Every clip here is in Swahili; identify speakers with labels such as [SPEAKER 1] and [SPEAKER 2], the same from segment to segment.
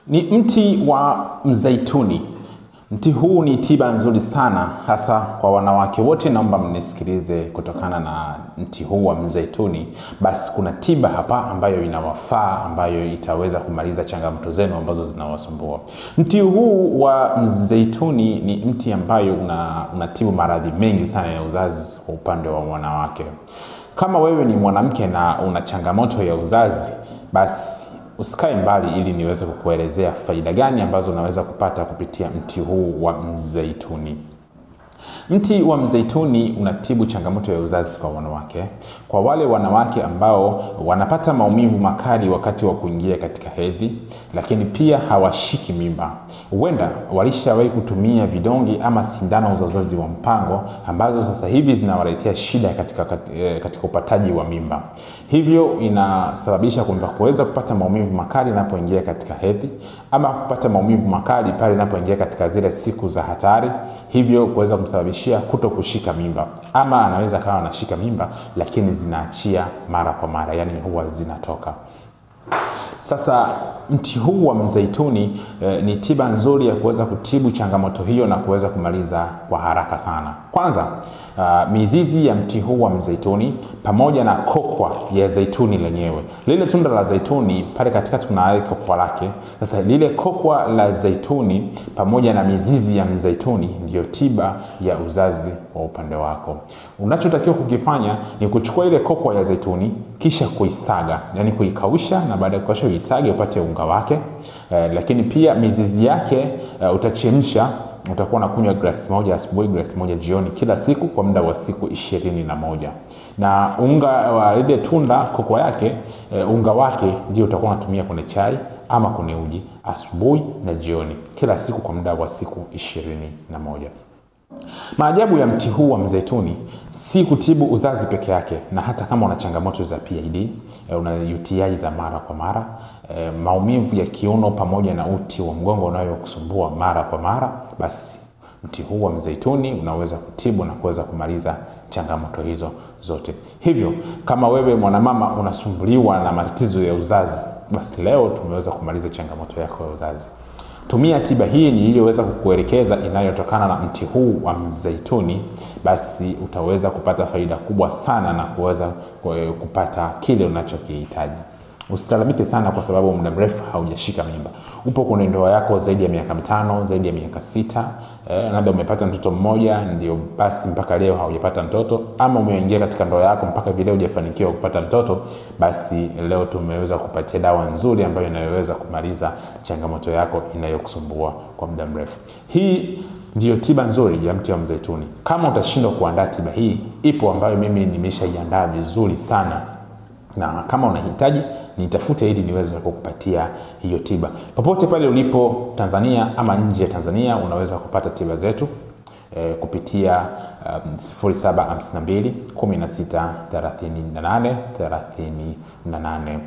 [SPEAKER 1] Ni mti wa mzeituni. Mti huu ni tiba nzuri sana hasa kwa wanawake wote. Naomba mnisikilize, kutokana na mti huu wa mzeituni, basi kuna tiba hapa ambayo inawafaa, ambayo itaweza kumaliza changamoto zenu ambazo zinawasumbua. Mti huu wa mzeituni ni mti ambayo unatibu maradhi mengi sana ya uzazi kwa upande wa wanawake. Kama wewe ni mwanamke na una changamoto ya uzazi, basi usikae mbali ili niweze kukuelezea faida gani ambazo unaweza kupata kupitia mti huu wa mzeituni. Mti wa mzeituni unatibu changamoto ya uzazi kwa wanawake. Kwa wale wanawake ambao wanapata maumivu makali wakati wa kuingia katika hedhi, lakini pia hawashiki mimba. Huenda walishawahi kutumia vidonge ama sindano za uzazi wa mpango ambazo sasa hivi zinawaletea shida katika upataji wa mimba. Hivyo inasababisha kwamba kuweza kupata maumivu makali unapoingia katika hedhi, ama kupata maumivu makali pale unapoingia katika zile siku za hatari, hivyo kuweza kumsababishia kutokushika mimba, ama anaweza kawa anashika mimba lakini zinaachia mara kwa mara, yani huwa zinatoka. Sasa mti huu wa mzeituni ni tiba nzuri ya kuweza kutibu changamoto hiyo na kuweza kumaliza kwa haraka sana. Kwanza, mizizi ya mti huu wa mzeituni pamoja na kokwa ya zaituni lenyewe. Lile tunda la zaituni pale katikati kuna kokwa lake. Sasa lile kokwa la zaituni pamoja na mizizi ya mzeituni ndio tiba ya uzazi wa upande wako. Unachotakiwa kukifanya ni kuchukua ile kokwa ya zaituni kisha kuisaga, yani kuikausha, na baada ya kukausha uisage upate unga wake. Lakini pia mizizi yake utachemsha. Utakuwa unakunywa glasi moja asubuhi, glasi moja jioni kila siku kwa muda wa siku 21. Na unga wa ile tunda kokwa yake, unga wake ndio utakuwa unatumia kwenye chai ama kwenye uji asubuhi na jioni kila siku kwa muda wa siku 21. Maajabu ya mti huu wa mzeituni si kutibu uzazi peke yake, na hata kama una changamoto za PID, una UTI za mara kwa mara, maumivu ya kiuno pamoja na uti wa mgongo unayokusumbua mara kwa mara, basi mti huu wa mzeituni unaweza kutibu na kuweza kumaliza changamoto hizo zote. Hivyo kama wewe mwanamama unasumbuliwa na matatizo ya uzazi, basi leo tumeweza kumaliza changamoto yako ya uzazi. Tumia tiba hii niliyoweza kukuelekeza inayotokana na mti huu wa mzeituni, basi utaweza kupata faida kubwa sana na kuweza kupata kile unachokihitaji. Usilalamike sana kwa sababu muda mrefu haujashika mimba. Upo kwenye ndoa yako zaidi ya miaka 5, zaidi ya miaka 6, labda umepata mtoto mmoja ndio basi mpaka leo haujapata mtoto, ama umeingia katika ndoa yako mpaka vile hujafanikiwa kupata mtoto, basi leo tumeweza kupatia dawa nzuri ambayo inaweza kumaliza changamoto yako inayokusumbua kwa muda mrefu. Hii ndio tiba nzuri ya mti wa mzeituni. Kama utashindwa kuandaa tiba hii, ipo ambayo mimi nimeshaiandaa vizuri sana, na kama unahitaji nitafute ili niweze kukupatia hiyo tiba. Popote pale ulipo Tanzania ama nje ya Tanzania, unaweza kupata tiba zetu kupitia 0752 16 38 38.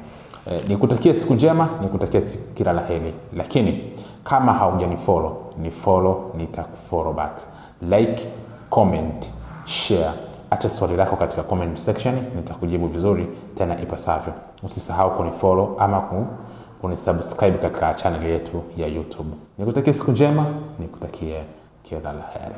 [SPEAKER 1] Nikutakia siku njema, nikutakia siku kila la heri. Lakini kama haujanifollow, ni follow, nitakufollow back. Like, comment, share. Acha swali lako katika comment section, nitakujibu vizuri tena ipasavyo. Usisahau kunifollow ama kunisubscribe katika channel yetu ya YouTube. Nikutakia siku njema, nikutakie kila la heri.